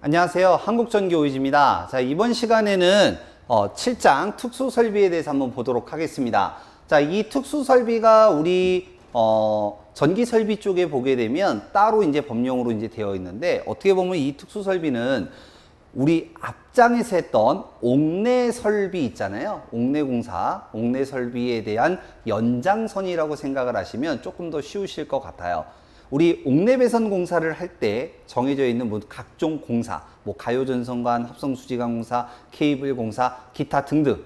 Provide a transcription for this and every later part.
안녕하세요. 한국전기오이즈입니다. 자, 이번 시간에는 7장 특수설비에 대해서 한번 보도록 하겠습니다. 자, 이 특수설비가 우리 전기설비 쪽에 보게 되면 따로 이제 법령으로 이제 되어 있는데, 어떻게 보면 이 특수설비는 우리 앞장에서 했던 옥내설비 있잖아요. 옥내공사, 옥내설비에 대한 연장선이라고 생각을 하시면 조금 더 쉬우실 것 같아요. 우리 옥내배선 공사를 할 때 정해져 있는 뭐 각종 공사, 뭐 가요전선관, 합성수지관 공사, 케이블 공사, 기타 등등,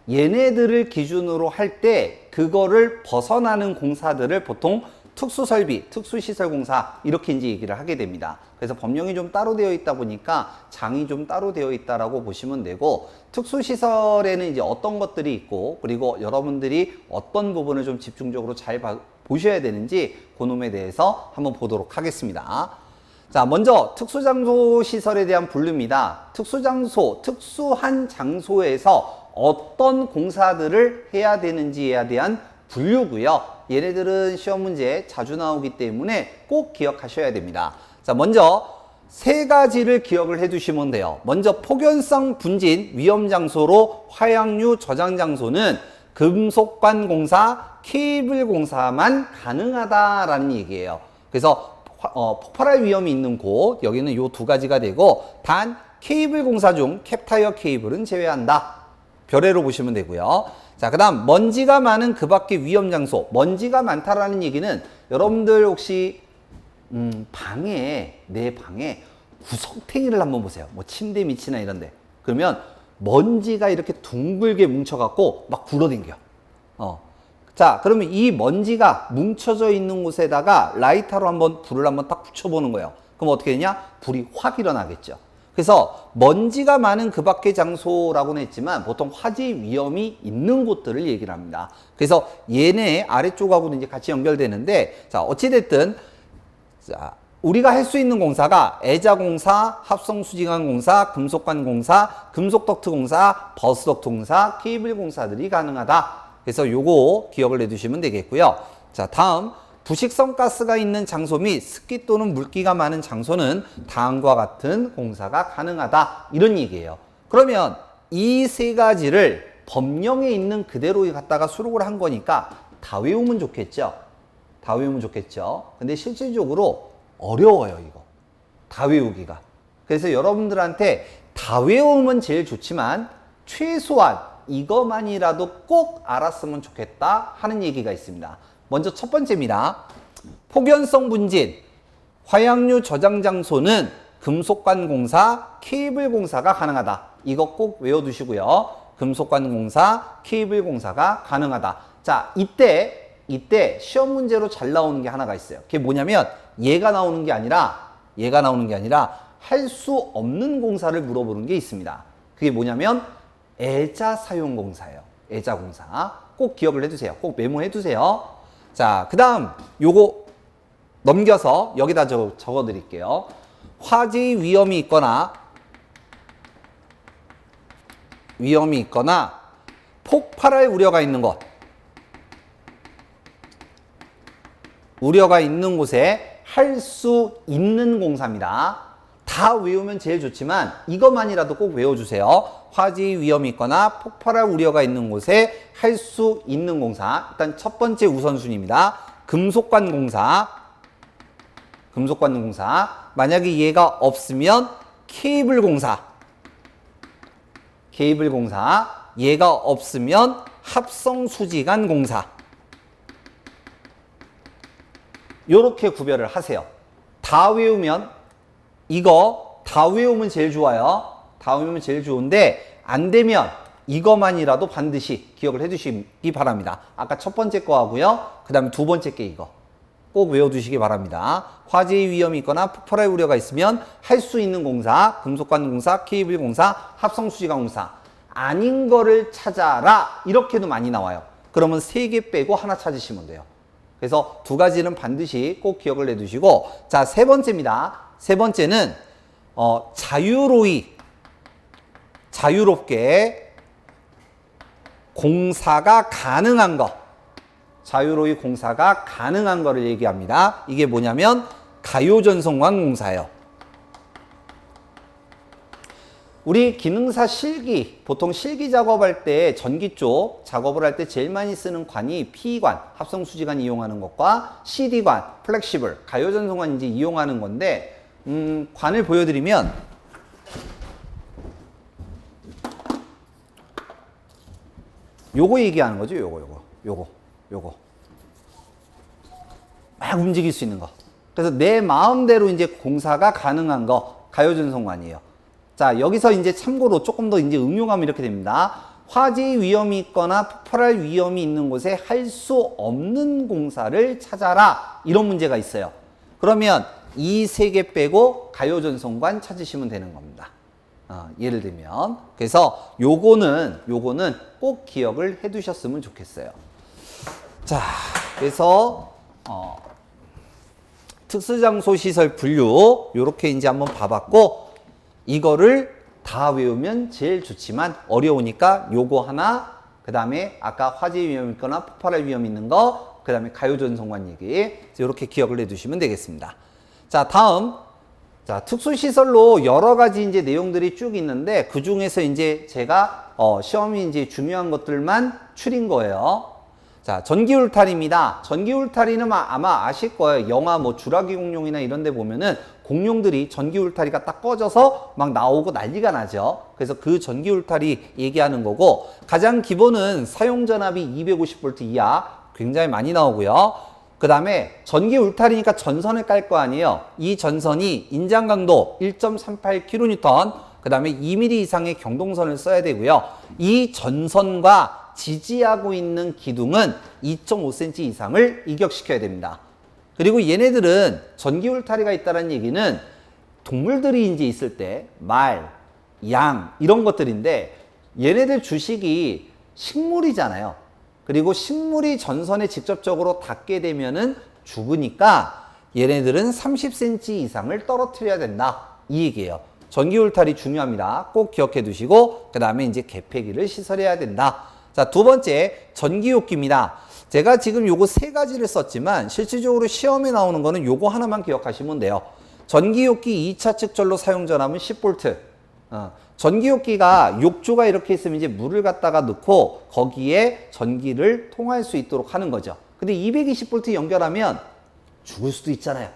얘네들을 기준으로 할 때 그거를 벗어나는 공사들을 보통 특수설비, 특수시설공사 이렇게 이제 얘기를 하게 됩니다. 그래서 법령이 좀 따로 되어 있다 보니까 장이 좀 따로 되어 있다라고 보시면 되고, 특수시설에는 이제 어떤 것들이 있고, 그리고 여러분들이 어떤 부분을 좀 집중적으로 잘 보셔야 되는지 그놈에 대해서 한번 보도록 하겠습니다. 자, 먼저 특수장소 시설에 대한 분류입니다. 특수장소, 특수한 장소에서 어떤 공사들을 해야 되는지에 대한 분류고요. 얘네들은 시험 문제에 자주 나오기 때문에 꼭 기억하셔야 됩니다. 자, 먼저 세 가지를 기억을 해 두시면 돼요. 먼저 폭연성 분진 위험장소로 화약류 저장장소는 금속관 공사, 케이블 공사만 가능하다라는 얘기예요. 그래서 폭발할 위험이 있는 곳, 여기는 요 두 가지가 되고, 단 케이블 공사 중 캡타이어 케이블은 제외한다. 별애로 보시면 되고요. 자, 그 다음 먼지가 많은 그 밖의 위험장소. 먼지가 많다라는 얘기는 여러분들 혹시 내 방에 구석탱이를 한번 보세요. 뭐 침대 밑이나 이런데. 그러면 먼지가 이렇게 둥글게 뭉쳐갖고 막 굴러댕겨. 자, 그러면 이 먼지가 뭉쳐져 있는 곳에다가 라이터로 한번 불을 한번 딱 붙여보는 거예요. 그럼 어떻게 되냐? 불이 확 일어나겠죠. 그래서 먼지가 많은 그 밖의 장소라고는 했지만 보통 화재 위험이 있는 곳들을 얘기를 합니다. 그래서 얘네 아래쪽하고는 이제 같이 연결되는데, 자, 어찌됐든, 자, 우리가 할 수 있는 공사가 애자공사, 합성수지관 공사, 금속관 공사, 금속덕트 공사, 버스덕트 공사, 케이블 공사들이 가능하다. 그래서 요거 기억을 해두시면 되겠고요. 자, 다음 부식성 가스가 있는 장소 및 습기 또는 물기가 많은 장소는 다음과 같은 공사가 가능하다. 이런 얘기예요. 그러면 이 세 가지를 법령에 있는 그대로 갖다가 수록을 한 거니까 다 외우면 좋겠죠. 다 외우면 좋겠죠. 근데 실질적으로 어려워요, 이거. 다 외우기가. 그래서 여러분들한테 다 외우면 제일 좋지만 최소한 이것만이라도 꼭 알았으면 좋겠다 하는 얘기가 있습니다. 먼저 첫 번째입니다. 폭연성 분진, 화약류 저장 장소는 금속관 공사, 케이블 공사가 가능하다. 이거 꼭 외워두시고요. 금속관 공사, 케이블 공사가 가능하다. 자, 이때 시험 문제로 잘 나오는 게 하나가 있어요. 그게 뭐냐면 얘가 나오는 게 아니라 할 수 없는 공사를 물어보는 게 있습니다. 그게 뭐냐면 애자 사용 공사예요. 애자 공사. 꼭 기억을 해두세요. 꼭 메모해 두세요. 자, 그 다음 요거 넘겨서 여기다 적어 드릴게요. 화재 위험이 있거나 폭발할 우려가 있는 것. 우려가 있는 곳에 할 수 있는 공사입니다. 다 외우면 제일 좋지만 이것만이라도 꼭 외워주세요. 화재 위험이 있거나 폭발할 우려가 있는 곳에 할 수 있는 공사. 일단 첫 번째 우선순위입니다. 금속관 공사. 만약에 얘가 없으면 케이블 공사. 얘가 없으면 합성수지관 공사. 요렇게 구별을 하세요. 다 외우면 제일 좋아요. 다 외우면 제일 좋은데 안 되면 이것만이라도 반드시 기억을 해 두시기 바랍니다. 아까 첫 번째 거 하고요. 그 다음에 두 번째 게 이거. 꼭 외워두시기 바랍니다. 화재 위험이 있거나 폭발할 우려가 있으면 할 수 있는 공사, 금속관 공사, 케이블 공사, 합성수지관 공사. 아닌 거를 찾아라. 이렇게도 많이 나와요. 그러면 3개 빼고 하나 찾으시면 돼요. 그래서 두 가지는 반드시 꼭 기억을 해두시고, 자, 세 번째입니다. 세 번째는 자유로이 자유롭게 공사가 가능한 거. 자유로이 공사가 가능한 거를 얘기합니다. 이게 뭐냐면 가요전송관 공사예요. 우리 기능사 실기, 보통 실기 작업할 때 전기 쪽 작업을 할 때 제일 많이 쓰는 관이 P관, 합성수지관 이용하는 것과 CD관, 플렉시블, 가요전송관 이제 이용하는 건데, 관을 보여드리면, 요거 얘기하는 거죠. 요거. 막 움직일 수 있는 거. 그래서 내 마음대로 이제 공사가 가능한 거, 가요전송관이에요. 자, 여기서 이제 참고로 조금 더 이제 응용하면 이렇게 됩니다. 화재 위험이 있거나 폭발할 위험이 있는 곳에 할 수 없는 공사를 찾아라. 이런 문제가 있어요. 그러면 이 세 개 빼고 가요전송관 찾으시면 되는 겁니다. 예를 들면. 그래서 요거는 꼭 기억을 해 두셨으면 좋겠어요. 자, 그래서, 특수장소 시설 분류, 요렇게 이제 한번 봐봤고, 이거를 다 외우면 제일 좋지만 어려우니까 요거 하나, 그 다음에 아까 화재 위험 있거나 폭발할 위험 있는 거, 그 다음에 가요전송관 얘기, 이렇게 기억을 해 두시면 되겠습니다. 자, 다음. 자, 특수시설로 여러 가지 이제 내용들이 쭉 있는데 그 중에서 이제 제가 시험이 이제 중요한 것들만 추린 거예요. 자, 전기 울타리입니다. 전기 울타리는 아마 아실 거예요. 영화 뭐 주라기 공룡이나 이런 데 보면은 공룡들이 전기 울타리가 딱 꺼져서 막 나오고 난리가 나죠. 그래서 그 전기 울타리 얘기하는 거고, 가장 기본은 사용 전압이 250V 이하 굉장히 많이 나오고요. 그 다음에 전기 울타리니까 전선을 깔 거 아니에요. 이 전선이 인장 강도 1.38kN, 그 다음에 2mm 이상의 경동선을 써야 되고요. 이 전선과 지지하고 있는 기둥은 2.5cm 이상을 이격시켜야 됩니다. 그리고 얘네들은 전기 울타리가 있다는 얘기는 동물들이 이제 있을 때 말, 양 이런 것들인데, 얘네들 주식이 식물이잖아요. 그리고 식물이 전선에 직접적으로 닿게 되면은 죽으니까 얘네들은 30cm 이상을 떨어뜨려야 된다. 이 얘기예요. 전기 울타리 중요합니다. 꼭 기억해 두시고, 그 다음에 이제 개폐기를 시설해야 된다. 자, 두 번째, 전기요끼입니다. 제가 지금 요거 세 가지를 썼지만 실질적으로 시험에 나오는 거는 요거 하나만 기억하시면 돼요. 전기요끼 2차 측전로 사용 전압은 10V. 전기요끼가 욕조가 이렇게 있으면 이제 물을 갖다가 넣고 거기에 전기를 통할 수 있도록 하는 거죠. 근데 220V 연결하면 죽을 수도 있잖아요.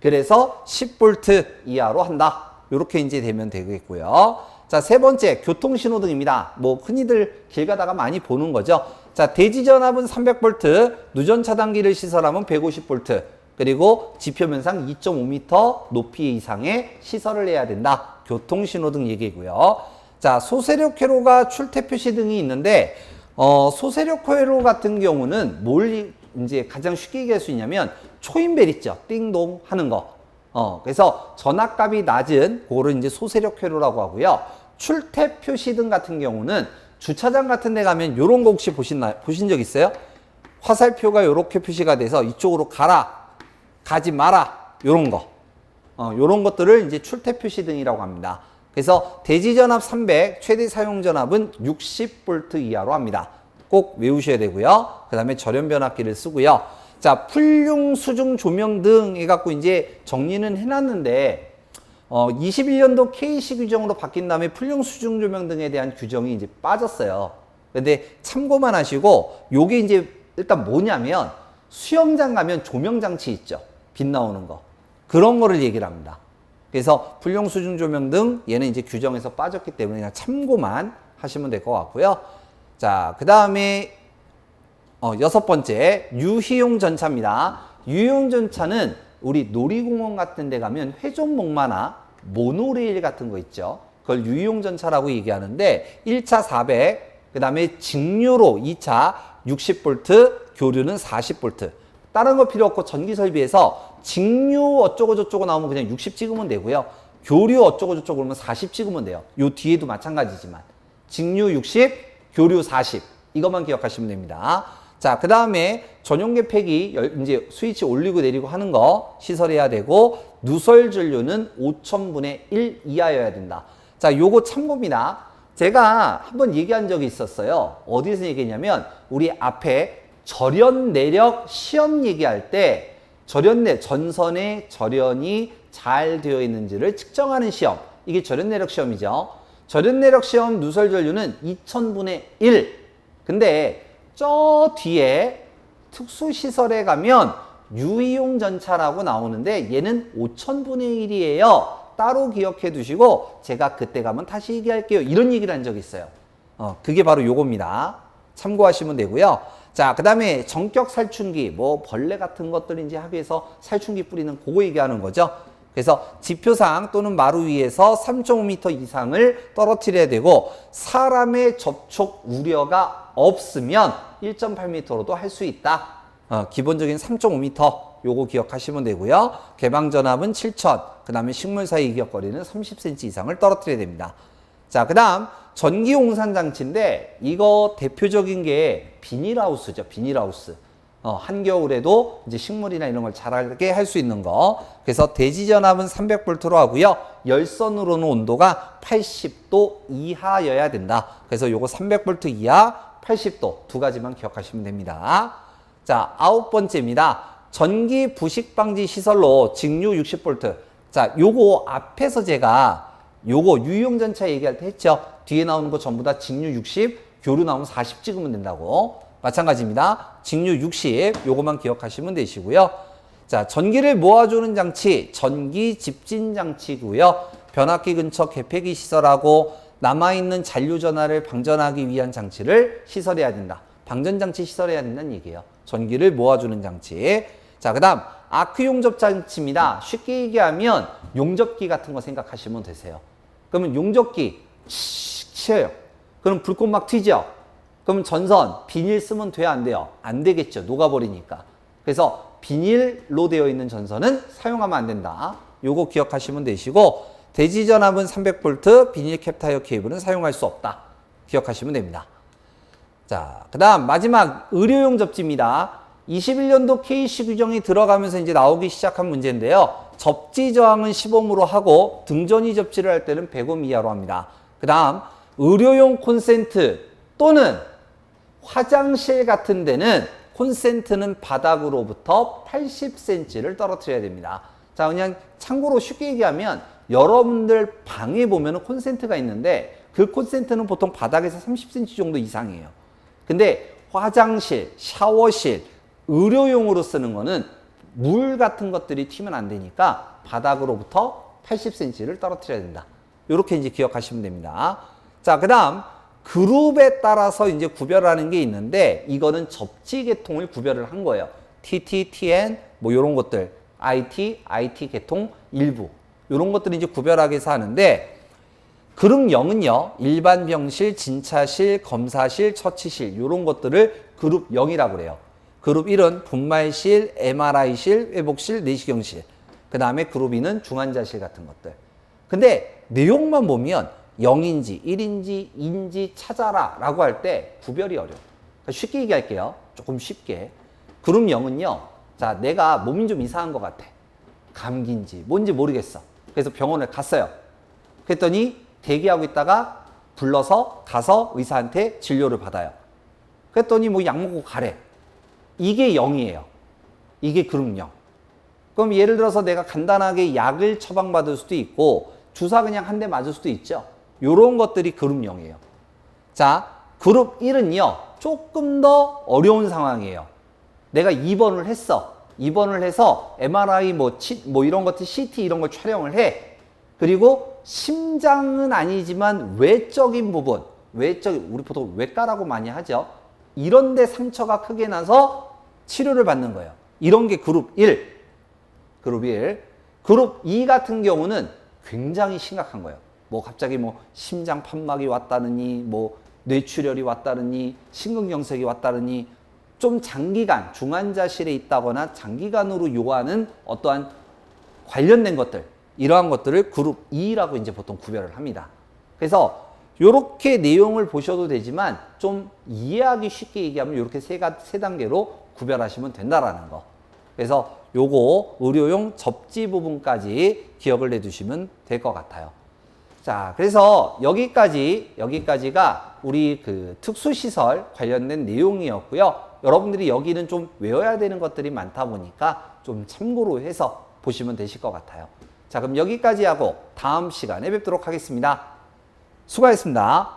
그래서 10V 이하로 한다. 요렇게 이제 되면 되겠고요. 자, 세 번째, 교통신호등입니다. 뭐 흔히들 길 가다가 많이 보는 거죠. 자, 대지전압은 300V, 누전차단기를 시설하면 150V, 그리고 지표면상 2.5m 높이 이상의 시설을 해야 된다. 교통신호등 얘기고요. 자, 소세력 회로가 출퇴 표시등이 있는데, 소세력 회로 같은 경우는 뭘 이제 가장 쉽게 얘기할 수 있냐면 초인벨 있죠. 띵동 하는 거. 그래서 전압값이 낮은 그거를 이제 소세력 회로라고 하고요. 출퇴 표시등 같은 경우는 주차장 같은 데 가면 요런 거 혹시 보신 적 있어요? 화살표가 요렇게 표시가 돼서 이쪽으로 가라, 가지 마라, 요런 거. 요런 것들을 이제 출퇴 표시등이라고 합니다. 그래서 대지전압 300, 최대 사용 전압은 60V 이하로 합니다. 꼭 외우셔야 되고요. 그 다음에 절연변압기를 쓰고요. 자, 풀융 수중 조명등 해갖고 이제 정리는 해놨는데, 21년도 KC 규정으로 바뀐 다음에 풀융 수중 조명등에 대한 규정이 이제 빠졌어요. 근데 참고만 하시고, 요게 이제 일단 뭐냐면, 수영장 가면 조명장치 있죠. 빛 나오는 거. 그런 거를 얘기를 합니다. 그래서 풀용 수중 조명등 얘는 이제 규정에서 빠졌기 때문에 그냥 참고만 하시면 될 것 같고요. 자, 그 다음에 여섯 번째, 유희용 전차입니다. 유희용 전차는 우리 놀이공원 같은 데 가면 회전목마나 모노레일 같은 거 있죠. 그걸 유희용 전차라고 얘기하는데 1차 400, 그 다음에 직류로 2차 60V, 교류는 40V. 다른 거 필요 없고 전기 설비에서 직류 어쩌고 저쩌고 나오면 그냥 60 찍으면 되고요. 교류 어쩌고 저쩌고 그러면 40 찍으면 돼요. 요 뒤에도 마찬가지지만. 직류 60, 교류 40. 이것만 기억하시면 됩니다. 자, 그 다음에 전용계 폐기 이제 스위치 올리고 내리고 하는 거 시설해야 되고, 누설 전류는 5000분의 1 이하여야 된다. 자, 요거 참고입니다. 제가 한번 얘기한 적이 있었어요. 어디서 얘기했냐면 우리 앞에 절연 내력 시험 얘기할 때 전선의 절연이 잘 되어 있는지를 측정하는 시험. 이게 절연 내력 시험이죠. 절연 내력 시험 누설 전류는 2000분의 1. 근데 저 뒤에 특수시설에 가면 유이용 전차라고 나오는데 얘는 5000분의 1이에요. 따로 기억해 두시고 제가 그때 가면 다시 얘기할게요. 이런 얘기를 한 적이 있어요. 그게 바로 요겁니다. 참고하시면 되고요. 자, 그 다음에 전격 살충기, 뭐 벌레 같은 것들인지 학교에서 살충기 뿌리는 그거 얘기하는 거죠. 그래서 지표상 또는 마루 위에서 3.5m 이상을 떨어뜨려야 되고 사람의 접촉 우려가 없으면 1.8m로도 할 수 있다. 기본적인 3.5m 요거 기억하시면 되고요. 개방전압은 7,000, 그 다음에 식물 사이 이격거리는 30cm 이상을 떨어뜨려야 됩니다. 자, 그 다음 전기용산장치인데 이거 대표적인 게 비닐하우스죠. 비닐하우스. 한겨울에도 이제 식물이나 이런 걸 자라게 할 수 있는 거. 그래서 대지전압은 300V로 하고요. 열선으로는 온도가 80도 이하여야 된다. 그래서 요거 300V 이하, 80도 두 가지만 기억하시면 됩니다. 자, 9번째입니다. 전기 부식 방지 시설로 직류 60V. 자, 요거 앞에서 제가 요거 유용전차 얘기할 때 했죠. 뒤에 나오는 거 전부 다 직류 60, 교류 나오면 40 찍으면 된다고. 마찬가지입니다. 직류 60, 요거만 기억하시면 되시고요. 자, 전기를 모아주는 장치, 전기 집진 장치고요. 변압기 근처 개폐기 시설하고 남아있는 잔류 전하를 방전하기 위한 장치를 시설해야 된다. 방전장치 시설해야 된다는 얘기예요. 전기를 모아주는 장치. 자, 그 다음 아크 용접 장치입니다. 쉽게 얘기하면 용접기 같은 거 생각하시면 되세요. 그러면 용접기 치어요. 그럼 불꽃 막 튀죠. 그럼 전선 비닐 쓰면 돼요, 안 돼요? 안 되겠죠. 녹아버리니까. 그래서 비닐로 되어 있는 전선은 사용하면 안 된다. 요거 기억하시면 되시고 대지전압은 300V, 비닐 캡 타이어 케이블은 사용할 수 없다. 기억하시면 됩니다. 자, 그 다음 마지막 의료용 접지입니다. 21년도 KC 규정이 들어가면서 이제 나오기 시작한 문제인데요. 접지 저항은 10ohm으로 하고 등전이 접지를 할 때는 100ohm 이하로 합니다. 그 다음 의료용 콘센트 또는 화장실 같은 데는 콘센트는 바닥으로부터 80cm를 떨어뜨려야 됩니다. 자, 그냥 참고로 쉽게 얘기하면 여러분들 방에 보면은 콘센트가 있는데 그 콘센트는 보통 바닥에서 30cm 정도 이상이에요. 근데 화장실, 샤워실, 의료용으로 쓰는 거는 물 같은 것들이 튀면 안 되니까 바닥으로부터 80cm를 떨어뜨려야 된다. 이렇게 이제 기억하시면 됩니다. 자, 그 다음 그룹에 따라서 이제 구별하는 게 있는데 이거는 접지 계통을 구별을 한 거예요. TT, TN 뭐 이런 것들, IT, IT 계통 일부 이런 것들을 이제 구별하기 위해서 하는데 그룹 0은요. 일반 병실, 진찰실, 검사실, 처치실 이런 것들을 그룹 0이라고 그래요. 그룹 1은 분말실, MRI실, 회복실, 내시경실. 그 다음에 그룹 2는 중환자실 같은 것들. 근데 내용만 보면 0인지, 1인지, 2인지 찾아라 라고 할 때 구별이 어려워요. 그러니까 쉽게 얘기할게요. 조금 쉽게. 그룹 0은요. 자, 내가 몸이 좀 이상한 것 같아. 감기인지 뭔지 모르겠어. 그래서 병원을 갔어요. 그랬더니 대기하고 있다가 불러서 가서 의사한테 진료를 받아요. 그랬더니 뭐 약 먹고 가래. 이게 0이에요. 이게 그룹 0. 그럼 예를 들어서 내가 간단하게 약을 처방받을 수도 있고 주사 그냥 한 대 맞을 수도 있죠. 요런 것들이 그룹 0이에요. 자, 그룹 1은요. 조금 더 어려운 상황이에요. 내가 입원을 했어. 입원을 해서 MRI 뭐 이런 것들 CT 이런 걸 촬영을 해. 그리고 심장은 아니지만 외적인 부분, 우리 보통 외과라고 많이 하죠. 이런 데 상처가 크게 나서 치료를 받는 거예요. 이런 게 그룹 1. 그룹 1. 그룹 2 같은 경우는 굉장히 심각한 거예요. 뭐 갑자기 뭐 심장 판막이 왔다느니 뭐 뇌출혈이 왔다느니 심근경색이 왔다느니 좀 장기간 중환자실에 있다거나 장기간으로 요하는 어떠한 관련된 것들 이러한 것들을 그룹 2라고 이제 보통 구별을 합니다. 그래서 요렇게 내용을 보셔도 되지만 좀 이해하기 쉽게 얘기하면 이렇게 세 단계로 구별하시면 된다라는 거. 그래서 요거 의료용 접지 부분까지 기억을 해두시면 될 것 같아요. 자, 그래서 여기까지가 우리 그 특수시설 관련된 내용이었고요. 여러분들이 여기는 좀 외워야 되는 것들이 많다 보니까 좀 참고로 해서 보시면 되실 것 같아요. 자, 그럼 여기까지 하고 다음 시간에 뵙도록 하겠습니다. 수고하셨습니다.